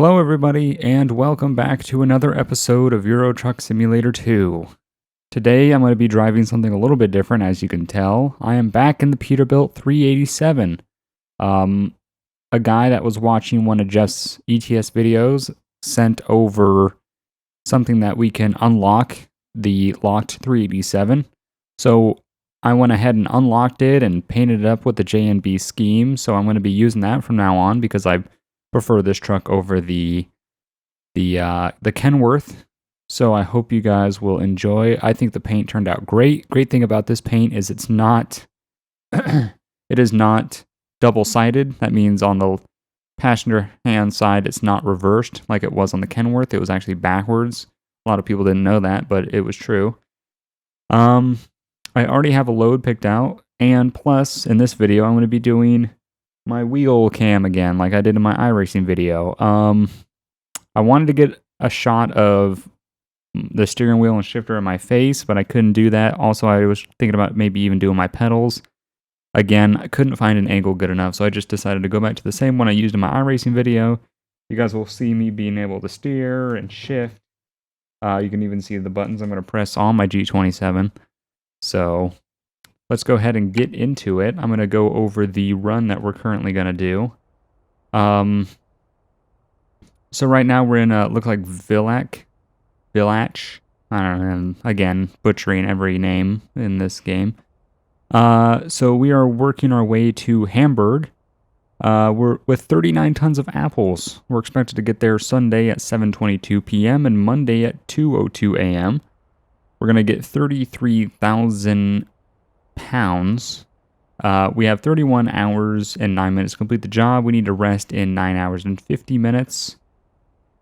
Hello everybody, and welcome back to another episode of Euro Truck Simulator 2. Today I'm going to be driving something a little bit different, as you can tell. I am back in the Peterbilt 387. A guy that was watching one of Jeff's ETS videos sent over something that we can unlock the locked 387. So I went ahead and unlocked it and painted it up with the J&B scheme, so I'm going to be using that from now on because I prefer this truck over the Kenworth. So I hope you guys will enjoy. I think the paint turned out great. Great thing about this paint is it's not it is not double-sided. That means on the passenger hand side it's not reversed like it was on the Kenworth. It was actually backwards. A lot of people didn't know that, but it was true. I already have a load picked out, and plus in this video I'm going to be doing my wheel cam again, like I did in my iRacing video. I wanted to get a shot of the steering wheel and shifter in my face, but I couldn't do that. Also, I was thinking about maybe even doing my pedals. Again, I couldn't find an angle good enough, so I just decided to go back to the same one I used in my iRacing video. You guys will see me being able to steer and shift. You can even see the buttons I'm going to press on my G27. So let's go ahead and get into it. I'm going to go over the run that we're currently going to do. So right now we're in look like Villach. I don't know, again, butchering every name in this game. So we are working our way to Hamburg. We're with 39 tons of apples. We're expected to get there Sunday at 7:22 p.m. and Monday at 2:02 a.m. We're going to get 33,000 pounds. We have 31 hours and 9 minutes to complete the job. We need to rest in 9 hours and 50 minutes.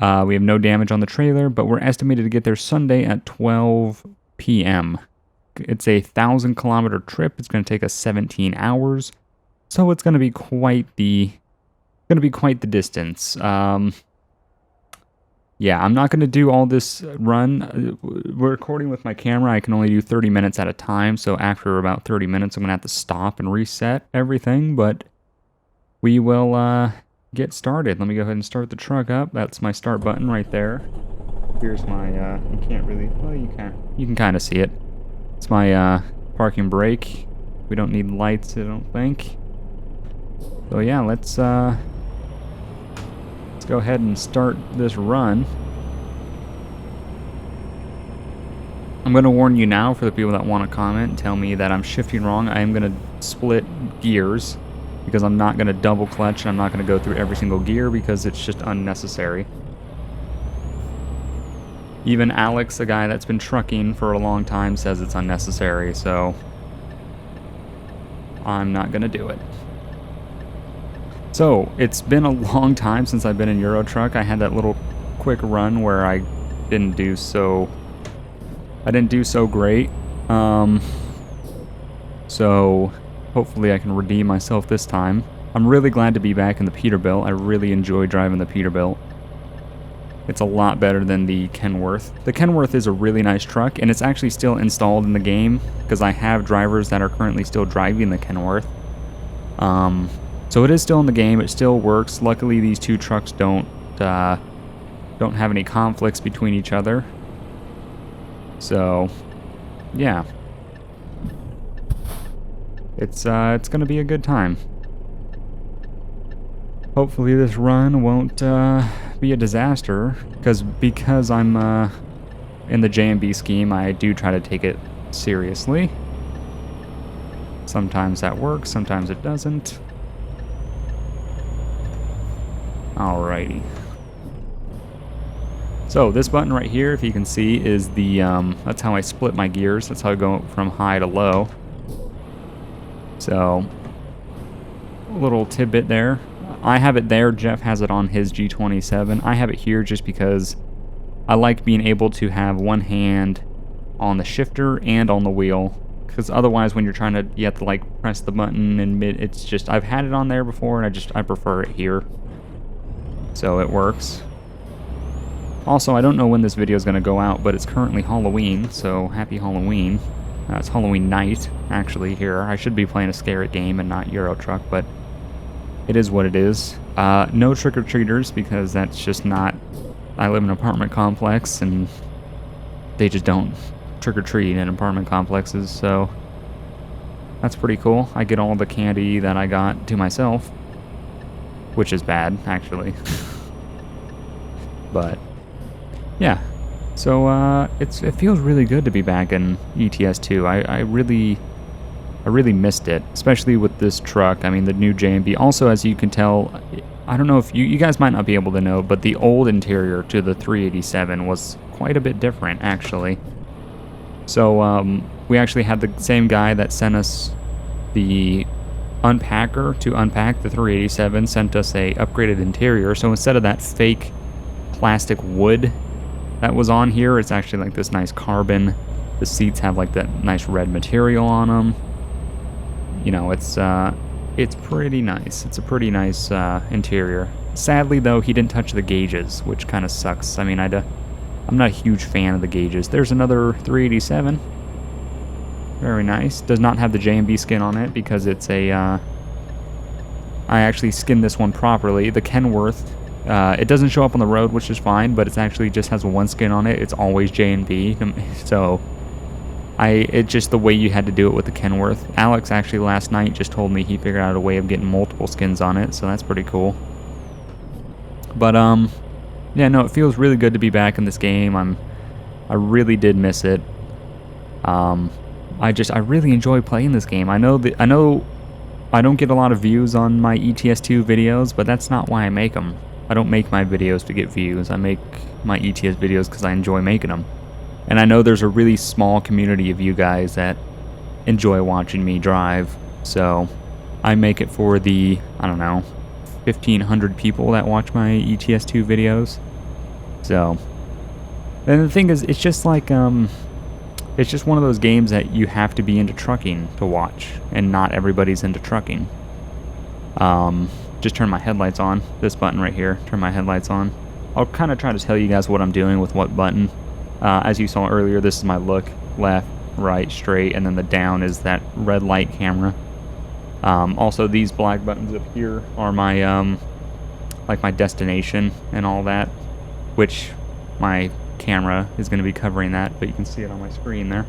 We have no damage on the trailer, but we're estimated to get there Sunday at 12 p.m. It's a 1,000-kilometer trip. It's going to take us 17 hours, so it's going to be quite the distance. Yeah, I'm not going to do all this run. We're recording with my camera. I can only do 30 minutes at a time, so after about 30 minutes, I'm going to have to stop and reset everything, but we will get started. Let me go ahead and start the truck up. That's my start button right there. Here's my, you can't really, well, you can kind of see it. It's my parking brake. We don't need lights, I don't think. So yeah, let's go ahead and start this run. I'm going to warn you now for the people that want to comment and tell me that I'm shifting wrong. I am going to split gears because I'm not going to double clutch and I'm not going to go through every single gear because it's just unnecessary. Even Alex, a guy that's been trucking for a long time, says it's unnecessary, so I'm not going to do it. So, it's been a long time since I've been in Euro Truck. I had that little quick run where I didn't do so great. So hopefully I can redeem myself this time. I'm really glad to be back in the Peterbilt. I really enjoy driving the Peterbilt. It's a lot better than the Kenworth. The Kenworth is a really nice truck, and it's actually still installed in the game because I have drivers that are currently still driving the Kenworth. So it is still in the game. It still works. Luckily, these two trucks don't have any conflicts between each other. So, yeah, it's gonna be a good time. Hopefully, this run won't be a disaster because I'm in the J&B scheme. I do try to take it seriously. Sometimes that works. Sometimes it doesn't. Alrighty. So this button right here, if you can see, is the that's how I split my gears. That's how I go from high to low. So a little tidbit there. I have it there. Jeff has it on his G27. I have it here just because I like being able to have one hand on the shifter and on the wheel. Because otherwise, when you're trying to, you have to like press the button and it's just, I've had it on there before and I prefer it here. So it works. Also, I don't know when this video is going to go out, but it's currently Halloween, so happy Halloween. It's Halloween night, actually, here. I should be playing a scary game and not Euro Truck, but it is what it is. No trick-or-treaters because that's just not... I live in an apartment complex and they just don't trick-or-treat in apartment complexes, so that's pretty cool. I get all the candy that I got to myself, which is bad, actually. But, yeah. So, it feels really good to be back in ETS 2. I really missed it, especially with this truck. I mean, the new J&B. Also, as you can tell, I don't know if you guys might not be able to know, but the old interior to the 387 was quite a bit different, actually. So, we actually had the same guy that sent us the unpacker to unpack the 387, sent us a upgraded interior. So instead of that fake plastic wood that was on here, it's actually like this nice carbon. The seats have like that nice red material on them. You know, it's pretty nice. It's a pretty nice interior. Sadly, though, he didn't touch the gauges, which kind of sucks. I mean, I'm not a huge fan of the gauges. There's another 387. Very nice. Does not have the J&B skin on it because it's a... I actually skinned this one properly. The Kenworth, it doesn't show up on the road, which is fine, but it's actually just has one skin on it. It's always J&B. So, it's just the way you had to do it with the Kenworth. Alex actually last night just told me he figured out a way of getting multiple skins on it, so that's pretty cool. But, yeah, no, it feels really good to be back in this game. I really did miss it. I really enjoy playing this game. I know I don't get a lot of views on my ETS2 videos, but that's not why I make them. I don't make my videos to get views. I make my ETS videos because I enjoy making them. And I know there's a really small community of you guys that enjoy watching me drive. So I make it for the, I don't know, 1,500 people that watch my ETS2 videos. So, and the thing is, it's just like, it's just one of those games that you have to be into trucking to watch, and not everybody's into trucking. Just turn my headlights on. This button right here, turn my headlights on. I'll kind of try to tell you guys what I'm doing with what button. As you saw earlier, this is my look, left, right, straight, and then the down is that red light camera. Also, these black buttons up here are my, like my destination and all that, which my camera is going to be covering that, but you can see it on my screen there.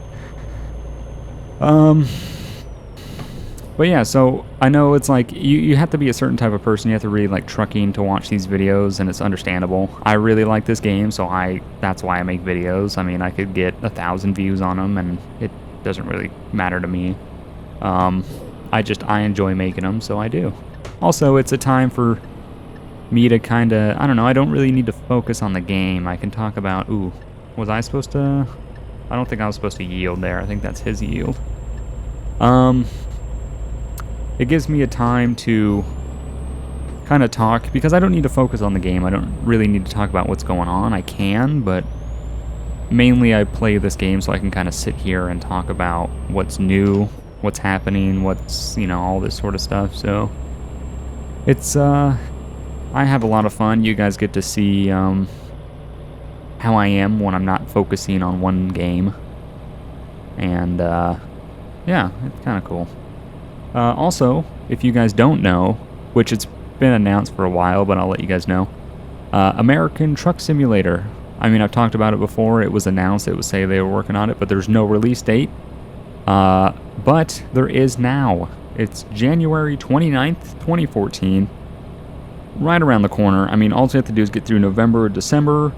But yeah, so I know it's like you have to be a certain type of person. You have to really like trucking to watch these videos, and it's understandable. I really like this game, so that's why I make videos. I mean, I could get 1,000 views on them, and it doesn't really matter to me. I enjoy making them, so I do. Also, it's a time for me to kind of, I don't know, I don't really need to focus on the game. I can talk about, ooh, was I supposed to, I don't think I was supposed to yield there. I think that's his yield. It gives me a time to kind of talk, because I don't need to focus on the game. I don't really need to talk about what's going on. I can, but mainly I play this game so I can kind of sit here and talk about what's new, what's happening, what's, you know, all this sort of stuff. So it's, I have a lot of fun. You guys get to see how I am when I'm not focusing on one game. And, yeah, it's kind of cool. Also, if you guys don't know, which it's been announced for a while, but I'll let you guys know, American Truck Simulator. I mean, I've talked about it before. It was announced. It would say they were working on it, but there's no release date. But there is now. It's January 29th, 2014. Right around the corner. I mean, all you have to do is get through November or December,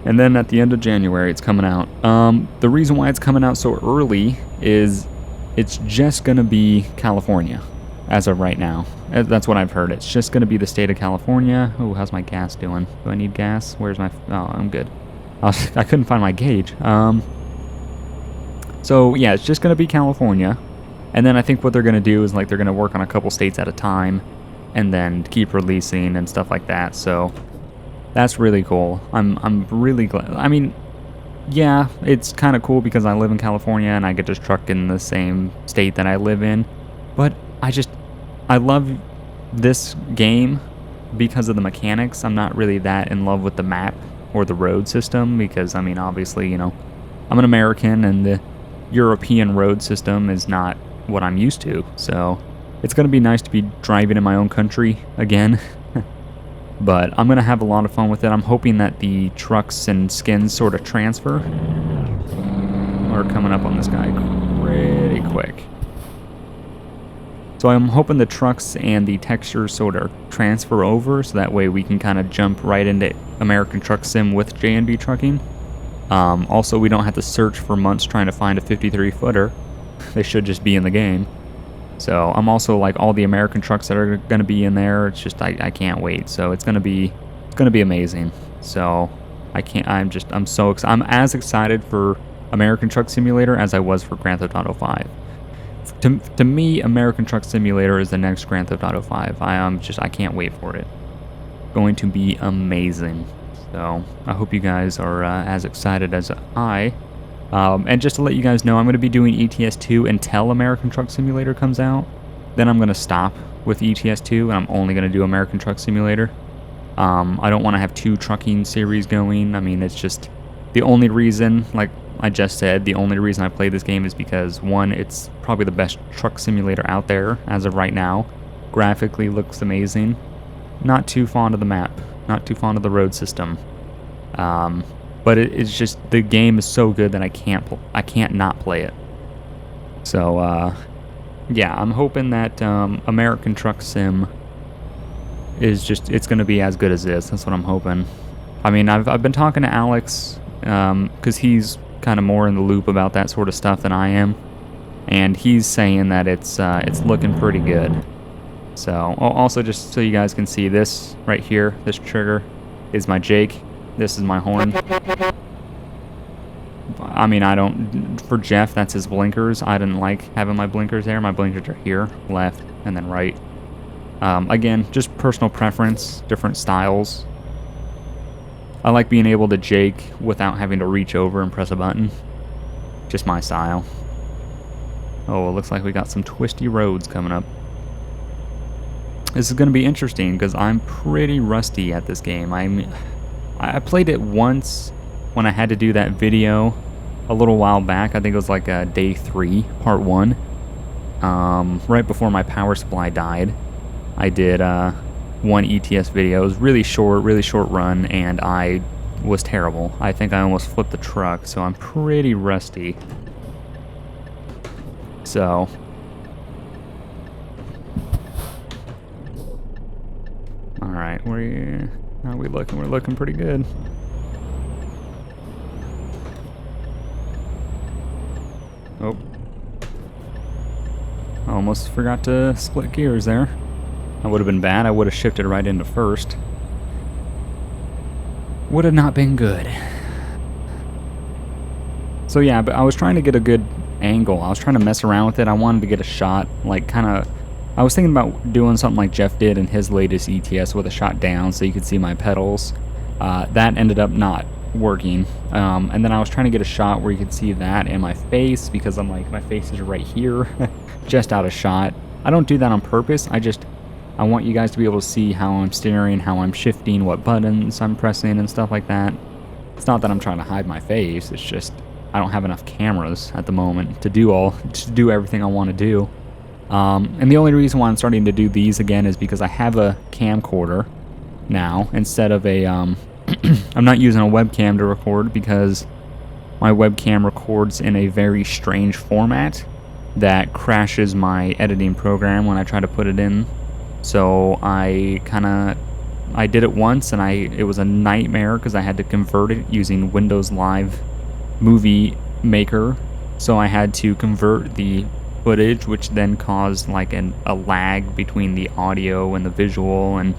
and then at the end of January, it's coming out. The reason why it's coming out so early is it's just going to be California as of right now. That's what I've heard. It's just going to be the state of California. Oh, how's my gas doing? Do I need gas? Where's my... Oh, I'm good. I couldn't find my gauge. So, yeah, it's just going to be California. And then I think what they're going to do is, like, they're going to work on a couple states at a time and then keep releasing and stuff like that. So, that's really cool. I'm really glad. I mean, yeah, it's kind of cool because I live in California and I get to truck in the same state that I live in. But I love this game because of the mechanics. I'm not really that in love with the map or the road system because, I mean, obviously, you know, I'm an American and the European road system is not what I'm used to. So It's going to be nice to be driving in my own country again. But I'm going to have a lot of fun with it. I'm hoping that the trucks and skins sort of transfer. We're coming up on this guy pretty quick. So I'm hoping the trucks and the textures sort of transfer over, so that way we can kind of jump right into American Truck Sim with J&B Trucking. Also, we don't have to search for months trying to find a 53-footer. They should just be in the game. So I'm also like all the American trucks that are going to be in there. It's just I can't wait. So it's going to be amazing. So I'm so excited. I'm as excited for American Truck Simulator as I was for Grand Theft Auto 5. To me, American Truck Simulator is the next Grand Theft Auto 5. I can't wait for it. Going to be amazing. So I hope you guys are as excited as I. And just to let you guys know, I'm going to be doing ETS 2 until American Truck Simulator comes out. Then I'm going to stop with ETS 2, and I'm only going to do American Truck Simulator. I don't want to have 2 trucking series going. I mean, it's just the only reason, like I just said, the only reason I play this game is because, one, it's probably the best truck simulator out there as of right now. Graphically looks amazing. Not too fond of the map. Not too fond of the road system. But it's just, the game is so good that I can't not play it. So, yeah, I'm hoping that American Truck Sim is just, it's going to be as good as this. That's what I'm hoping. I mean, I've been talking to Alex, because he's kind of more in the loop about that sort of stuff than I am. And he's saying that it's looking pretty good. So, also just so you guys can see, this right here, this trigger is my Jake. This is my horn. I mean, for Jeff, that's his blinkers. I didn't like having my blinkers there. My blinkers are here, left, and then right. Again, just personal preference, different styles. I like being able to Jake without having to reach over and press a button. Just my style. Oh, it looks like we got some twisty roads coming up. This is going to be interesting because I'm pretty rusty at this game. I played it once when I had to do that video a little while back. I think it was like day 3, part 1. Right before my power supply died. I did one ETS video. It was really short run, and I was terrible. I think I almost flipped the truck, so I'm pretty rusty. So, alright, how are we looking? We're looking pretty good. Oh. I almost forgot to split gears there. That would have been bad. I would have shifted right into first. Would have not been good. So yeah, but I was trying to get a good angle. I was trying to mess around with it. I wanted to get a shot, like kind of... I was thinking about doing something like Jeff did in his latest ETS with a shot down so you could see my pedals. That ended up not working. And then I was trying to get a shot where you could see that and my face, because I'm like, my face is right here, just out of shot. I don't do that on purpose. I want you guys to be able to see how I'm steering, how I'm shifting, what buttons I'm pressing and stuff like that. It's not that I'm trying to hide my face. It's just I don't have enough cameras at the moment to do everything I want to do. And the only reason why I'm starting to do these again is because I have a camcorder now instead of a I'm not using a webcam to record, because my webcam records in a very strange format that crashes my editing program when I try to put it in. So I did it once, and it was a nightmare because I had to convert it using Windows Live Movie Maker. So I had to convert the footage, which then caused like a lag between the audio and the visual, and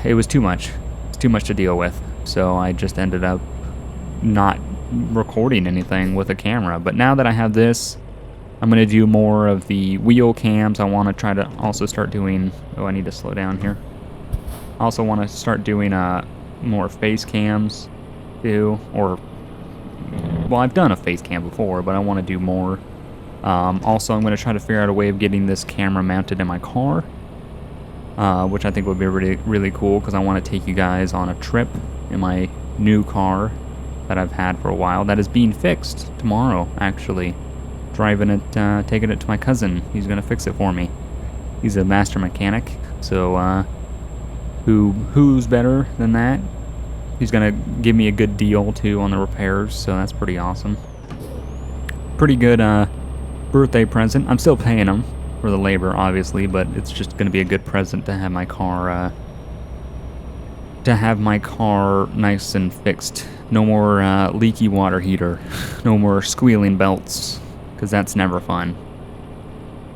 it was too much. It's too much to deal with. So I just ended up not recording anything with a camera. But now that I have this, I'm going to do more of the wheel cams. I want to try to also start doing... Oh, I need to slow down here. I also want to start doing more face cams too. Or, well, I've done a face cam before, but I want to do more. Also, I'm going to try to figure out a way of getting this camera mounted in my car, which I think would be really, really cool, because I want to take you guys on a trip in my new car that I've had for a while that is being fixed tomorrow, actually. driving it, taking it to my cousin. He's gonna fix it for me. He's a master mechanic, so who's better than that? He's gonna give me a good deal too on the repairs, so that's pretty awesome. Pretty good birthday present. I'm still paying him for the labor, obviously, but it's just gonna be a good present to have my car nice and fixed. No more leaky water heater. No more squealing belts, because that's never fun.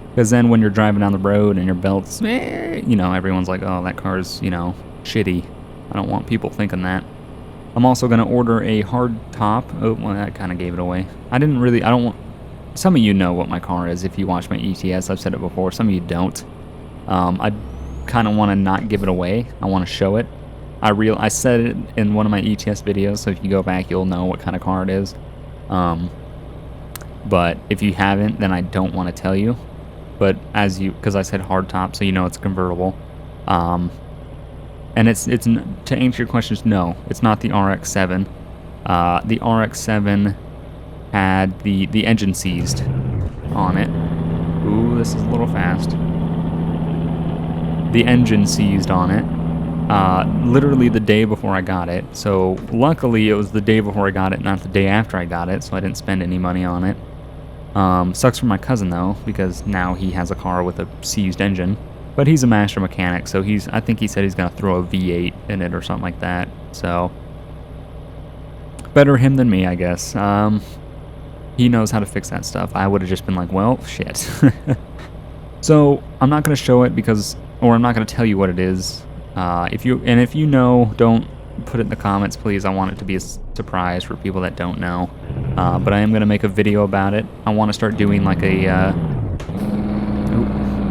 Because then when you're driving down the road and your belts, you know, everyone's like, oh, that car's, you know, shitty. I don't want people thinking that. I'm also going to order a hard top. Oh, well, that kind of gave it away. I don't want... Some of you know what my car is if you watch my ETS. I've said it before. Some of you don't. I kind of want to not give it away. I want to show it. I said it in one of my ETS videos, so if you go back, you'll know what kind of car it is. But if you haven't, then I don't want to tell you. But because I said hard top, so you know it's convertible. And it's to answer your questions, no, it's not the RX-7. The RX-7 had the engine seized on it. Ooh, this is a little fast. The engine seized on it. Literally the day before I got it. So luckily it was the day before I got it, not the day after I got it, so I didn't spend any money on it. Sucks for my cousin though, because now he has a car with a seized engine. But he's a master mechanic, so I think he said he's gonna throw a V8 in it or something like that. So better him than me, I guess. He knows how to fix that stuff. I would have just been like, well, shit. So I'm not gonna show it or I'm not gonna tell you what it is. If you know, don't put it in the comments, please. I want it to be a surprise for people that don't know. But I am gonna make a video about it. I want to start doing like a.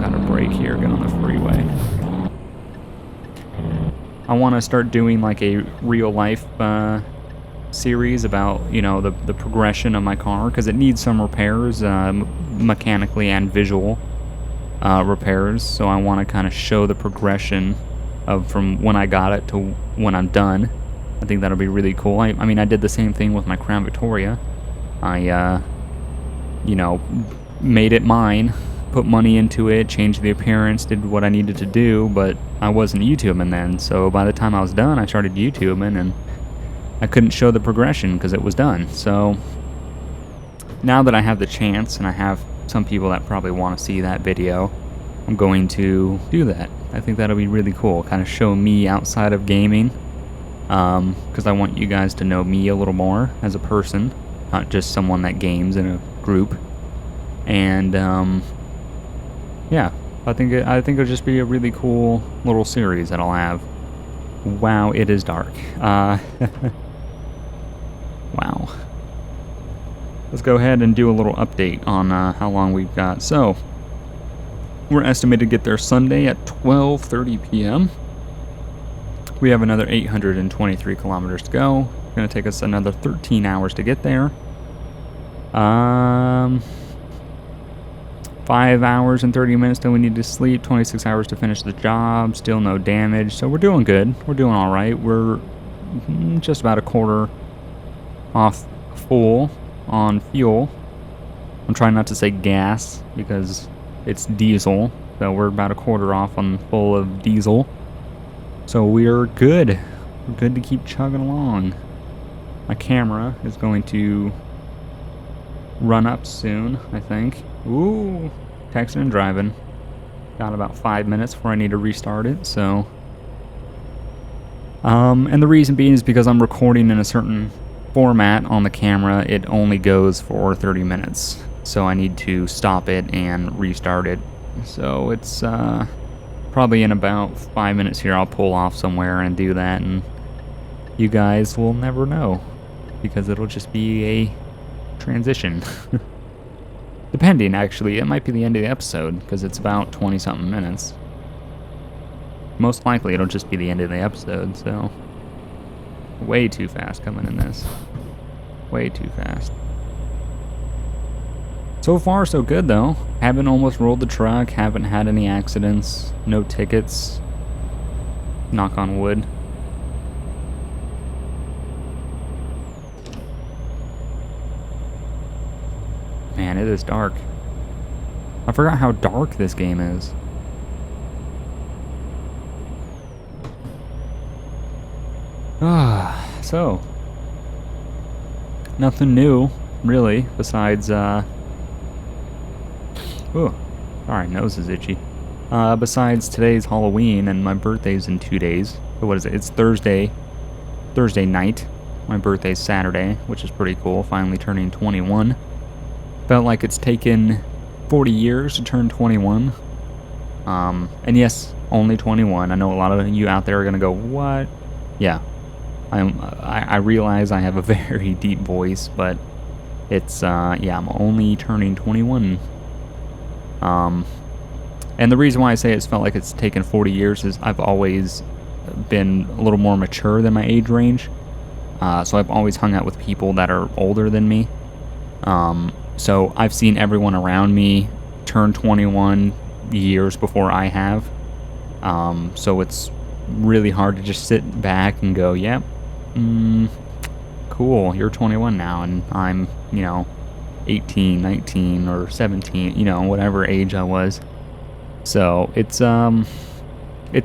Got a break here. Get on the freeway. I want to start doing like a real life series about, you know, the progression of my car, because it needs some repairs, mechanically and visual repairs. So I want to kind of show the progression of from when I got it to when I'm done. I think that'll be really cool. I mean, I did the same thing with my Crown Victoria. I, you know, made it mine, put money into it, changed the appearance, did what I needed to do, but I wasn't YouTubing then. So by the time I was done, I started YouTubing, and I couldn't show the progression because it was done. So now that I have the chance, and I have some people that probably want to see that video, I'm going to do that. I think that'll be really cool, kind of show me outside of gaming, because I want you guys to know me a little more as a person, not just someone that games in a group. And yeah, I think it'll just be a really cool little series that I'll have. Wow, it is dark. Wow. Let's go ahead and do a little update on how long we've got. So we're estimated to get there Sunday at 12:30 p.m. We have another 823 kilometers to go. It's going to take us another 13 hours to get there. 5 hours and 30 minutes till we need to sleep. 26 hours to finish the job. Still no damage. So we're doing good. We're doing all right. We're just about a quarter off full on fuel. I'm trying not to say gas because it's diesel. So we're about a quarter off on full of diesel. So we're good. We're good to keep chugging along. My camera is going to run up soon, I think. Ooh, texting and driving. Got about 5 minutes before I need to restart it, so. And the reason being is because I'm recording in a certain format on the camera. It only goes for 30 minutes. So I need to stop it and restart it. So it's, probably in about 5 minutes here I'll pull off somewhere and do that, and you guys will never know because it'll just be a transition. Depending, actually, it might be the end of the episode because it's about 20 something minutes. Most likely it'll just be the end of the episode, so way too fast coming in this. Way too fast. So far, so good, though. Haven't almost rolled the truck, haven't had any accidents, no tickets. Knock on wood. Man, it is dark. I forgot how dark this game is. So nothing new, really, besides, ooh, sorry, nose is itchy. Besides today's Halloween and my birthday's in 2 days. So what is it? It's Thursday night. My birthday's Saturday, which is pretty cool, finally turning 21. Felt like it's taken 40 years to turn 21. And yes, only 21. I know a lot of you out there are gonna go, what? Yeah. I realize I have a very deep voice, but it's, yeah, I'm only turning 21. And the reason why I say it's felt like it's taken 40 years is I've always been a little more mature than my age range. So I've always hung out with people that are older than me. So I've seen everyone around me turn 21 years before I have. So it's really hard to just sit back and go, yep, cool, you're 21 now, and I'm, 18, 19, or 17, whatever age I was. So it's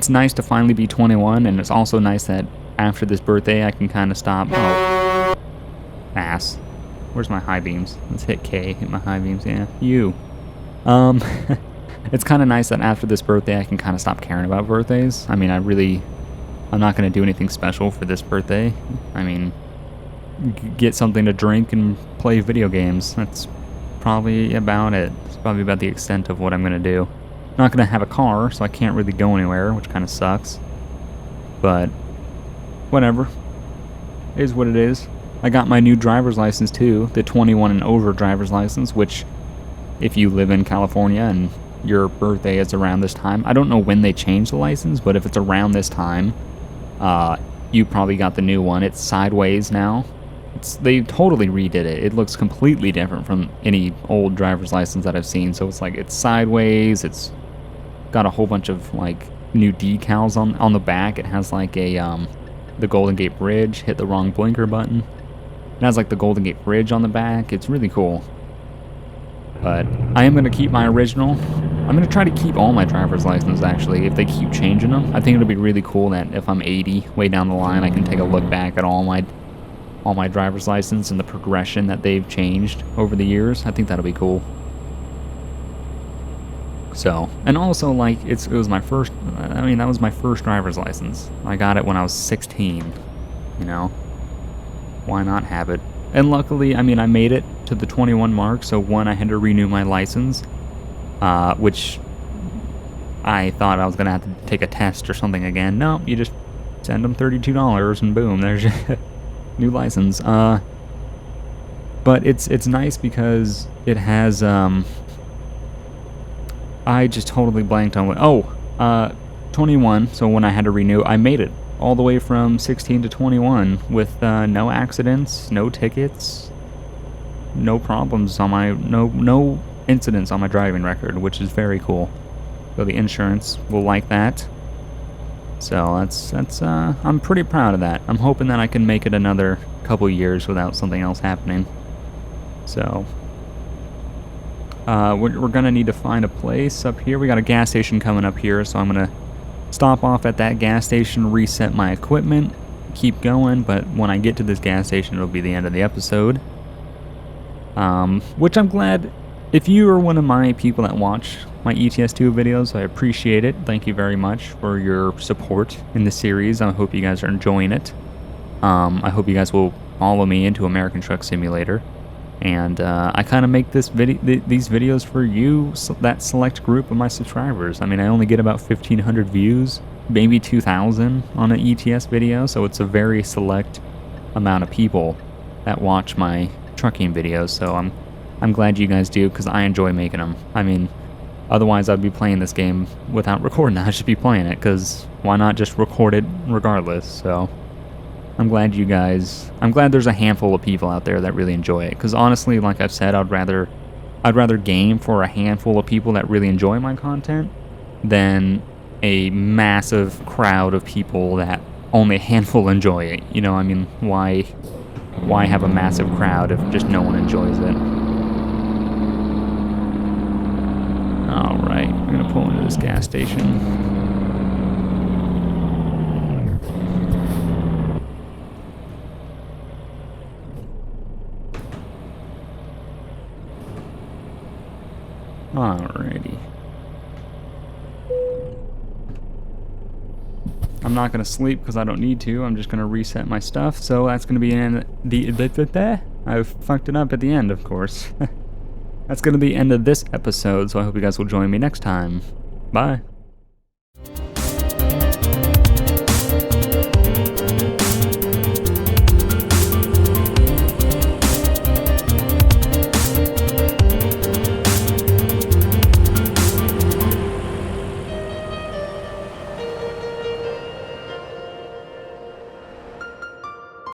nice to finally be 21, and it's also nice that after this birthday I can kind of stop. Oh, ass. Where's my high beams? Let's hit K, hit my high beams, yeah. You. It's kind of nice that after this birthday I can kind of stop caring about birthdays. I mean, I'm not going to do anything special for this birthday. I mean, get something to drink and play video games. That's probably about it. It's probably about the extent of what I'm going to do. Not going to have a car, so I can't really go anywhere, which kind of sucks. But, whatever. It is what it is. I got my new driver's license too, the 21 and over driver's license, which, if you live in California and your birthday is around this time, I don't know when they changed the license, but if it's around this time, you probably got the new one. It's sideways now. They totally redid it. It looks completely different from any old driver's license that I've seen. So it's like, it's sideways. It's got a whole bunch of like new decals on the back. It has like a the Golden Gate Bridge. Hit the wrong blinker button. It has like the Golden Gate Bridge on the back. It's really cool. But I am going to keep my original. I'm going to try to keep all my driver's licenses, actually, if they keep changing them. I think it'll be really cool that if I'm 80, way down the line, I can take a look back at all my driver's license and the progression that they've changed over the years. I think that'll be cool. So, and also, like, it was my first, that was my first driver's license. I got it when I was 16, Why not have it? And luckily, I made it to the 21 mark, so one, I had to renew my license, which I thought I was going to have to take a test or something again. No, you just send them $32 and boom, there's your new license. But it's nice because it has, I just totally blanked on what, 21, so when I had to renew, I made it all the way from 16 to 21 with no accidents, no tickets, no problems on my, no incidents on my driving record, which is very cool. So the insurance will like that. So that's I'm pretty proud of that. I'm hoping that I can make it another couple years without something else happening. So we're gonna need to find a place up here. We got a gas station coming up here, so I'm gonna stop off at that gas station, reset my equipment, keep going, but when I get to this gas station, it'll be the end of the episode. Which I'm glad, if you are one of my people that watch my ETS2 videos, I appreciate it. Thank you very much for your support in the series. I hope you guys are enjoying it. I hope you guys will follow me into American Truck Simulator. And I kind of make these videos for you, that select group of my subscribers. I only get about 1,500 views, maybe 2,000 on an ETS video, so it's a very select amount of people that watch my trucking videos. So I'm glad you guys do, because I enjoy making them. Otherwise I'd be playing this game without recording. I should be playing it, because why not just record it regardless? So I'm glad there's a handful of people out there that really enjoy it, because honestly, like I've said, I'd rather game for a handful of people that really enjoy my content than a massive crowd of people that only a handful enjoy it. Why have a massive crowd if just no one enjoys it? I'm gonna pull into this gas station. Alrighty. I'm not going to sleep because I don't need to. I'm just going to reset my stuff. So that's going to be I fucked it up at the end, of course. That's going to be the end of this episode, so I hope you guys will join me next time. Bye.